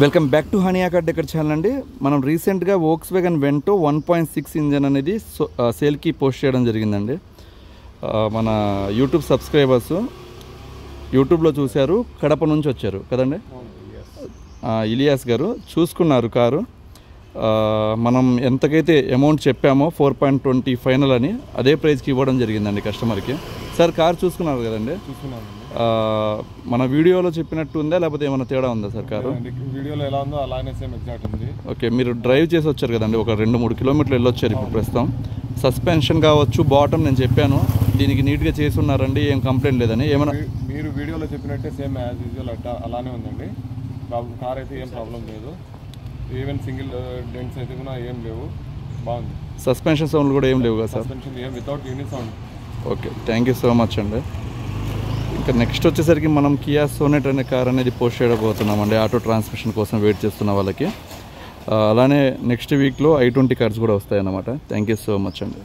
Welcome back to honey accord ఇక్కడ channel అండి. మనం రీసెంట్గా వోక్స్‌వ్యాగన్ వెంటో 1.6 ఇంజన్ అనేది సేల్కి పోస్ట్ చేయడం జరిగిందండి. మన యూట్యూబ్ సబ్స్క్రైబర్స్ యూట్యూబ్లో చూశారు, కడప నుంచి వచ్చారు కదండి. ఇలియాస్ గారు చూసుకున్నారు కారు. మనం ఎంతకైతే అమౌంట్ చెప్పామో 4.20 ఫైనల్ అని అదే ప్రైస్కి ఇవ్వడం జరిగిందండి కస్టమర్కి. సార్ కారు చూసుకున్నారు కదండి. మన వీడియోలో చెప్పినట్టు ఉందా లేకపోతే ఏమైనా తేడా ఉందా సార్? కారు వీడియోలో ఎలా ఉందో అలానే సేమ్ ఎగ్జాక్ట్ ఉంది. ఓకే, మీరు డ్రైవ్ చేసి వచ్చారు కదండి, ఒక 2-3 కిలోమీటర్లు వెళ్ళొచ్చారు ఇప్పుడు ప్రస్తుతం. సస్పెన్షన్ కావచ్చు, బాటమ్ నేను చెప్పాను దీనికి నీట్గా చేసి ఉన్నారండి, ఏం కంప్లైంట్ లేదని. ఏమైనా మీరు వీడియోలో చెప్పినట్టే సేమ్ యాజ్ యూజువల్ అలానే ఉందండి. కార్ అయితే ఏం ప్రాబ్లం లేదు. ఈవెన్ సింగిల్ డెంట్స్ అయితే కూడా ఏం లేవు, బాగుంది. సస్పెన్షన్ సౌండ్లు కూడా ఏం లేవు కదా సార్? సస్పెన్షన్ ఏం without unit sound. Okay, thank you so much అండి. ఇంకా నెక్స్ట్ వచ్చేసరికి మనం కియా సోనెట్ అనే కార్ అనేది పోస్ట్ చేయబోతున్నామండి ఆటో ట్రాన్స్మిషన్ కోసం వెయిట్ చేస్తున్న వాళ్ళకి. అలానే నెక్స్ట్ వీక్లో i20 కార్స్ కూడా వస్తాయన్నమాట. థ్యాంక్ యూ సో మచ్ అండి.